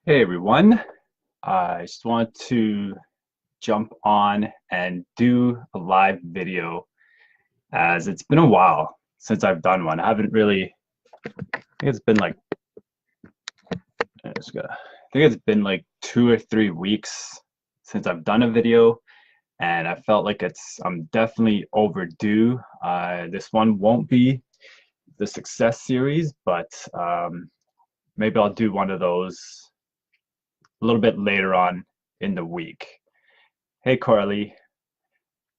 Hey everyone, I just want to jump on and do a live video as it's been a while since I've done one. I haven't really, I think it's been like, I think it's been like 2 or 3 weeks since I've done a video, and I felt like I'm definitely overdue. This one won't be the success series, but maybe I'll do one of those a little bit later on in the week. Hey Carly,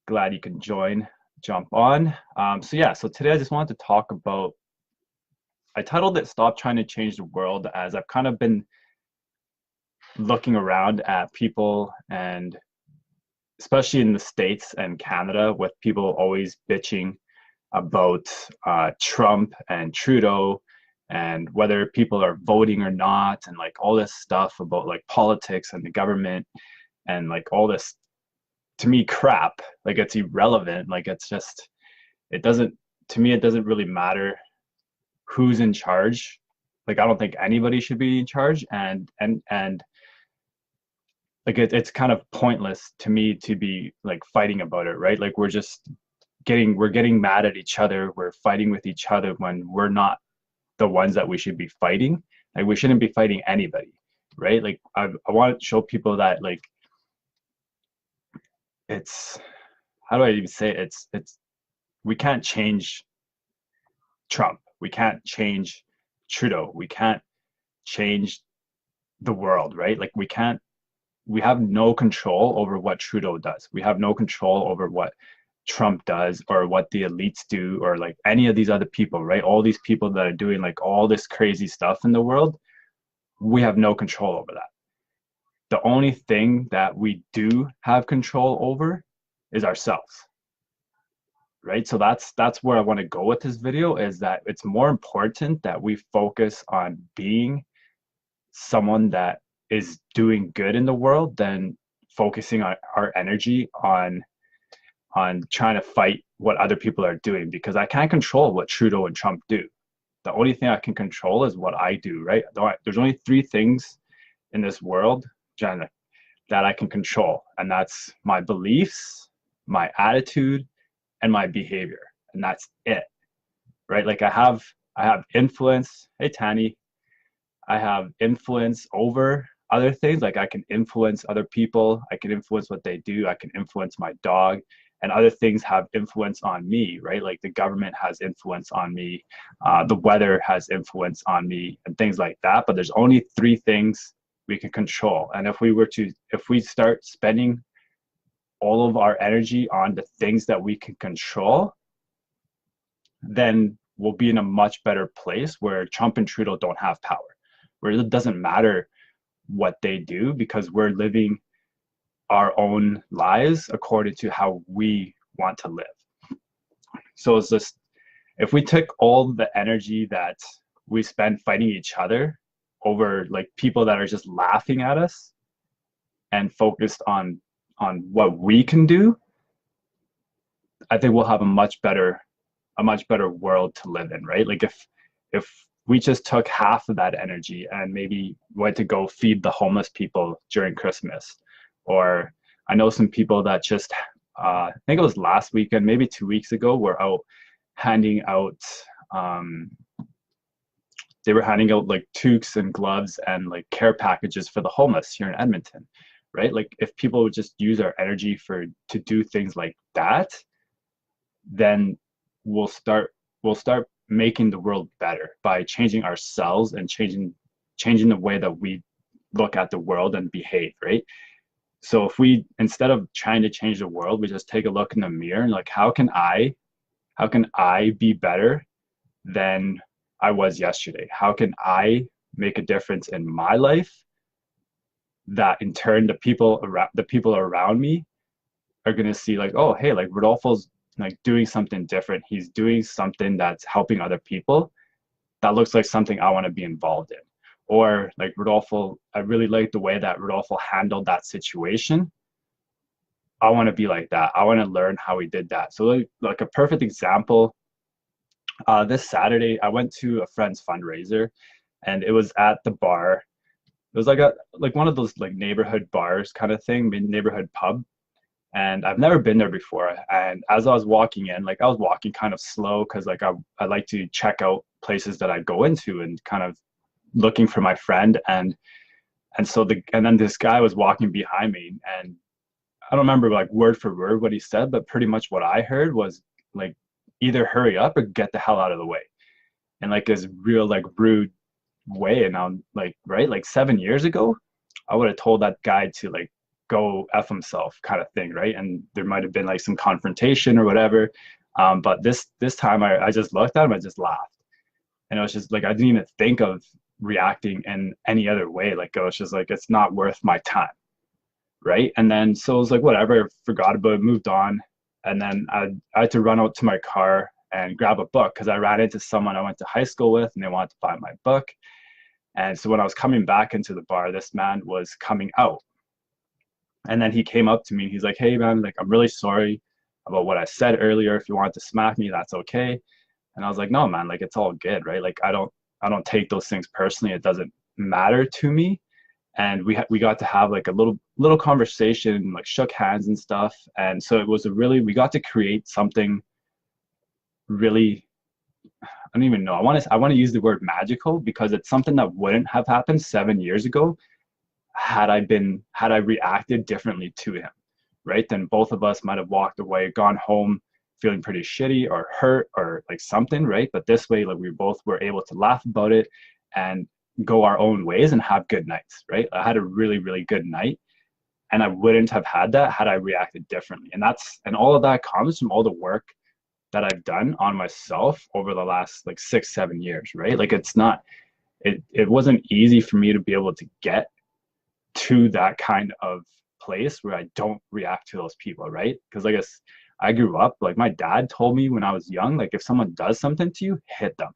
glad you can jump on. So today I just wanted to talk about, I titled it Stop Trying to Change the World, as I've kind of been looking around at people, and especially in the States and Canada, with people always bitching about Trump and Trudeau and whether people are voting or not, and like all this stuff about like politics and the government and like all this, to me, crap. Like it's irrelevant. Like it doesn't, to me, it doesn't really matter who's in charge. Like I don't think anybody should be in charge, and like it's kind of pointless to me to be like fighting about it, right? Like we're getting mad at each other, we're fighting with each other when we're not the ones that we should be fighting. Like we shouldn't be fighting anybody, right? Like I want to show people that like it's, how do I even say it? It's we can't change Trump, we can't change Trudeau, we can't change the world, right? Like we have no control over what Trudeau does. We have no control over what Trump does or what the elites do or like any of these other people, right? All these people that are doing like all this crazy stuff in the world, we have no control over that. The only thing that we do have control over is ourselves, right? So that's where I want to go with this video, is that it's more important that we focus on being someone that is doing good in the world than focusing our energy on trying to fight what other people are doing, because I can't control what Trudeau and Trump do. The only thing I can control is what I do, right? There's only three things in this world, Jenna, that I can control, and that's my beliefs, my attitude, and my behavior, and that's it, right? Like I have influence. Hey Tani, I have influence over other things. Like I can influence other people. I can influence what they do. I can influence my dog, and other things have influence on me, right? Like the government has influence on me, the weather has influence on me, and things like that. But there's only three things we can control. And if we start spending all of our energy on the things that we can control, then we'll be in a much better place where Trump and Trudeau don't have power, where it doesn't matter what they do because we're living our own lives according to how we want to live. So it's just, if we took all the energy that we spend fighting each other over like people that are just laughing at us and focused on what we can do, I think we'll have a much better world to live in, right? Like if we just took half of that energy and maybe went to go feed the homeless people during Christmas, or I know some people that just I think it was last weekend, maybe 2 weeks ago, were out handing out um, they were handing out like toques and gloves and like care packages for the homeless here in Edmonton, right? Like if people would just use our energy for to do things like that, then we'll start we'll start making the world better by changing ourselves and changing the way that we look at the world and behave, right? So if we, instead of trying to change the world, we just take a look in the mirror and like, how can I be better than I was yesterday? How can I make a difference in my life that in turn the people around me are going to see like, oh hey, like Rodolfo's like doing something different, he's doing something that's helping other people, that looks like something I want to be involved in. Or like Rodolfo, I really like the way that Rodolfo handled that situation, I want to be like that, I want to learn how he did that. So like a perfect example, this Saturday I went to a friend's fundraiser, and it was at the bar, was like a like one of those like neighborhood bars kind of thing, neighborhood pub. And I've never been there before. And as I was walking in, like I was walking kind of slow because like I like to check out places that I go into and kind of looking for my friend. And then this guy was walking behind me, and I don't remember like word for word what he said, but pretty much what I heard was like either hurry up or get the hell out of the way. And like this real like rude way. And I'm like, right, like 7 years ago, I would have told that guy to like go F himself kind of thing, right? And there might have been like some confrontation or whatever. But this time I just looked at him, I just laughed. And it was just like I didn't even think of reacting in any other way. Like I was just like, it's not worth my time. Right. And then so it was like whatever, I forgot about it, moved on. And then I had to run out to my car and grab a book because I ran into someone I went to high school with and they wanted to buy my book. And so when I was coming back into the bar, this man was coming out. And then he came up to me and he's like, "Hey man, like I'm really sorry about what I said earlier. If you want to smack me, that's okay." And I was like, "No, man, like it's all good, right? Like I don't take those things personally. It doesn't matter to me." And we got to have like a little conversation, like shook hands and stuff. And so it was a really we got to create something really, I don't even know. I want to use the word magical because it's something that wouldn't have happened 7 years ago had I reacted differently to him, right? Then both of us might have walked away, gone home feeling pretty shitty or hurt or like something, right? But this way, like we both were able to laugh about it and go our own ways and have good nights, right? I had a really, really good night. And I wouldn't have had that had I reacted differently. And all of that comes from all the work that I've done on myself over the last like 6, 7 years, right? Like it wasn't easy for me to be able to get to that kind of place where I don't react to those people, right? Because I grew up like my dad told me when I was young, like if someone does something to you, hit them,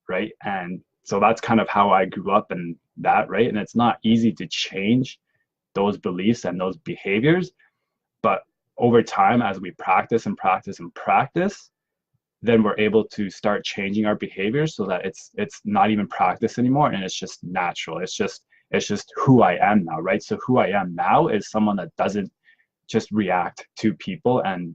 right? And so that's kind of how I grew up and that, right? And it's not easy to change those beliefs and those behaviors, but over time, as we practice and practice and practice, then we're able to start changing our behaviors so that it's not even practice anymore and it's just natural. It's just who I am now, right? So who I am now is someone that doesn't just react to people and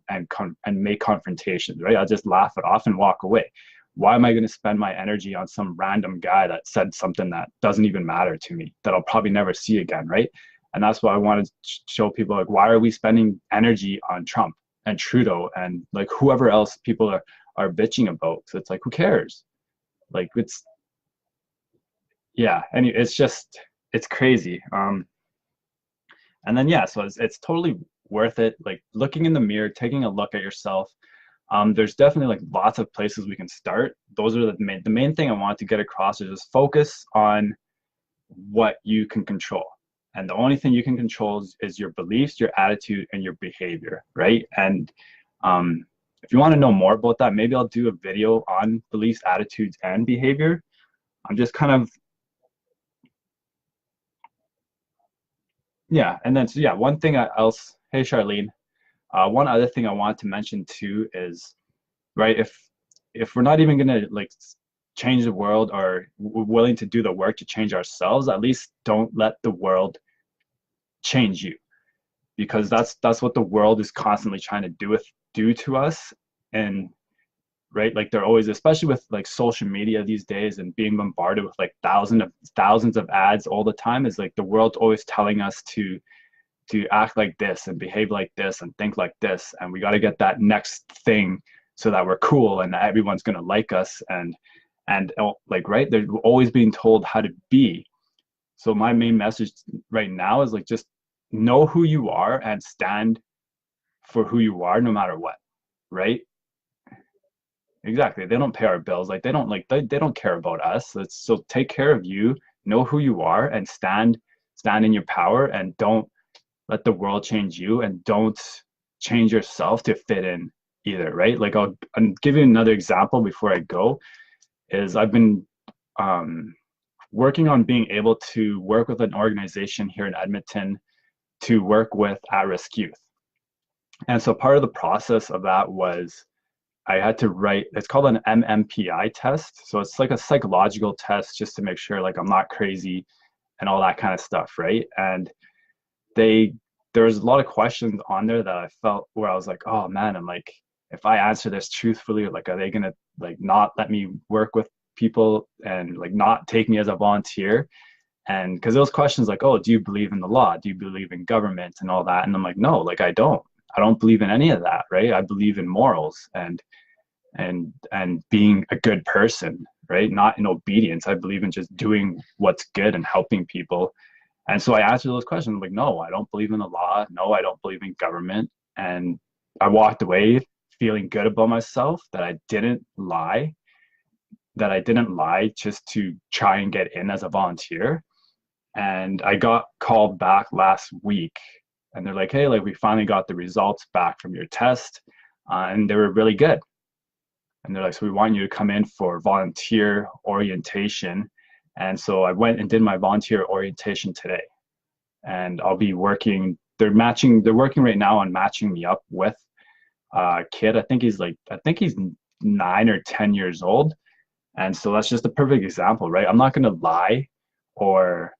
make confrontations, right? I'll just laugh it off and walk away. Why am I going to spend my energy on some random guy that said something that doesn't even matter to me that I'll probably never see again, right? And that's why I wanted to show people like, why are we spending energy on Trump and Trudeau and like whoever else people are bitching about? So it's like, who cares? Like yeah, and it's crazy. And then yeah, so it's totally worth it. Like looking in the mirror, taking a look at yourself. There's definitely like lots of places we can start. Those are the main thing I want to get across is just focus on what you can control. And the only thing you can control is your beliefs, your attitude, and your behavior, right? And if you want to know more about that, maybe I'll do a video on beliefs, attitudes, and behavior. I'm just kind of, yeah. And then, so yeah, one thing else, hey, Charlene, one other thing I want to mention too is, right, if we're not even going to like change the world or we're willing to do the work to change ourselves, at least don't let the world change you because that's what the world is constantly trying to do to us. And right, like they're always, especially with like social media these days and being bombarded with like thousands of ads all the time, is like the world's always telling us to act like this and behave like this and think like this, and we got to get that next thing so that we're cool and everyone's going to like us. And like, right, they're always being told how to be. So my main message right now is like, just know who you are and stand for who you are no matter what, right? Exactly. They don't pay our bills. Like they don't care about us. So take care of you, know who you are, and stand in your power, and don't let the world change you, and don't change yourself to fit in either, right? Like I'll give you another example before I go. Is I've been working on being able to work with an organization here in Edmonton to work with at-risk youth. And so part of the process of that was I had to write, it's called an MMPI test. So it's like a psychological test just to make sure like I'm not crazy and all that kind of stuff, right? And they there was a lot of questions on there that I felt where I was like, oh man, I'm like, if I answer this truthfully, like, are they gonna like not let me work with people and like not take me as a volunteer? And because those questions like, oh, do you believe in the law? Do you believe in government and all that? And I'm like, no, like I don't. I don't believe in any of that, right? I believe in morals and being a good person, right? Not in obedience. I believe in just doing what's good and helping people. And so I answered those questions. I'm like, no, I don't believe in the law. No, I don't believe in government. And I walked away feeling good about myself that I didn't lie just to try and get in as a volunteer. And I got called back last week and they're like, hey, like we finally got the results back from your test, and they were really good. And they're like, so we want you to come in for volunteer orientation. And so I went and did my volunteer orientation today. And I'll be working, they're working right now on matching me up with a kid. I think he's 9 or 10 years old. And so that's just a perfect example, right? I'm not going to lie or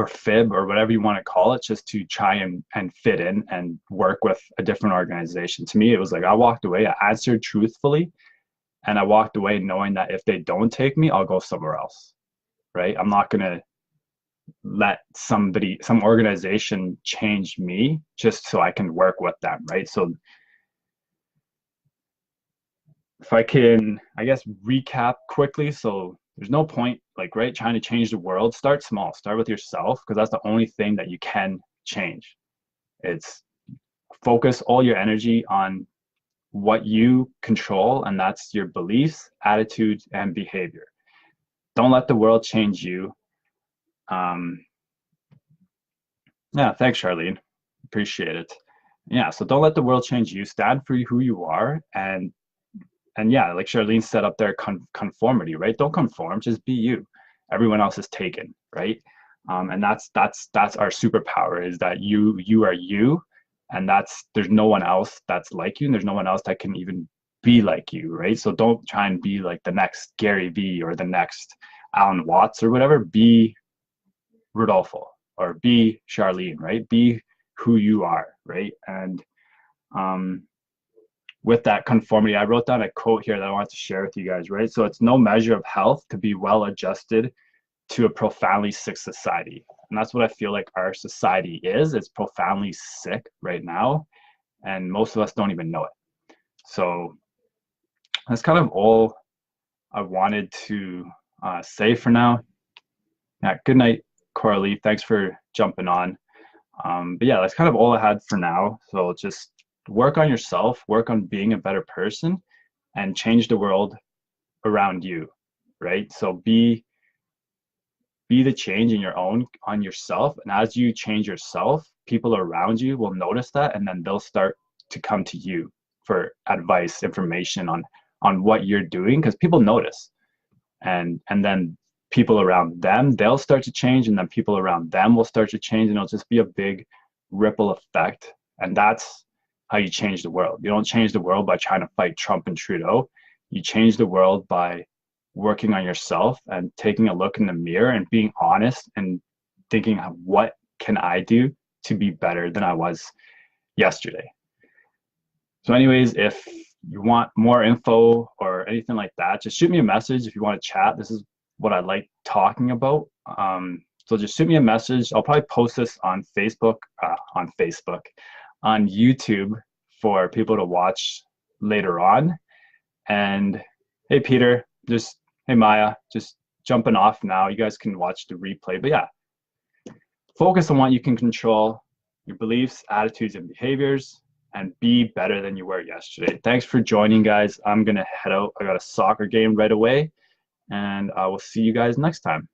fib or whatever you want to call it just to try and fit in and work with a different organization. To me, it was like I walked away, I answered truthfully, and I walked away knowing that if they don't take me, I'll go somewhere else, right? I'm not going to let some organization change me just so I can work with them, right? So if I can, I guess, recap quickly. So there's no point, like, right, trying to change the world. Start small, start with yourself, because that's the only thing that you can change. It's focus all your energy on what you control, and that's your beliefs, attitudes, and behavior. Don't let the world change you. Yeah, thanks, Charlene. Appreciate it. Yeah, so don't let the world change you. Stand for who you are, and yeah, like Charlene said up there, conformity, right? Don't conform, just be you. Everyone else is taken, right? And that's our superpower, is that you are you, and there's no one else that's like you, and there's no one else that can even be like you, right? So don't try and be like the next Gary Vee or the next Alan Watts or whatever. Be Rodolfo or be Charlene, right? Be who you are, right? And with that conformity, I wrote down a quote here that I want to share with you guys, right? So it's no measure of health to be well adjusted to a profoundly sick society. And that's what I feel like our society is. It's profoundly sick right now, and most of us don't even know it. So that's kind of all I wanted to say for now. Yeah, good night, Coralie. Thanks for jumping on. But yeah, that's kind of all I had for now. So just work on yourself, work on being a better person, and change the world around you, right? So be the change on yourself. And as you change yourself, people around you will notice that, and then they'll start to come to you for advice, information on what you're doing, because people notice. And then people around them, they'll start to change, and then people around them will start to change, and it'll just be a big ripple effect. And that's how you change the world. You don't change the world by trying to fight Trump and Trudeau. You change the world by working on yourself and taking a look in the mirror and being honest and thinking, what can I do to be better than I was yesterday? So anyways, if you want more info or anything like that, just shoot me a message if you want to chat. This is what I like talking about. So just shoot me a message. I'll probably post this on on YouTube for people to watch later on. And hey, Peter, hey, Maya, just jumping off now. You guys can watch the replay. But yeah, focus on what you can control, your beliefs, attitudes, and behaviors, and be better than you were yesterday. Thanks for joining, guys. I'm going to head out. I got a soccer game right away, and I will see you guys next time.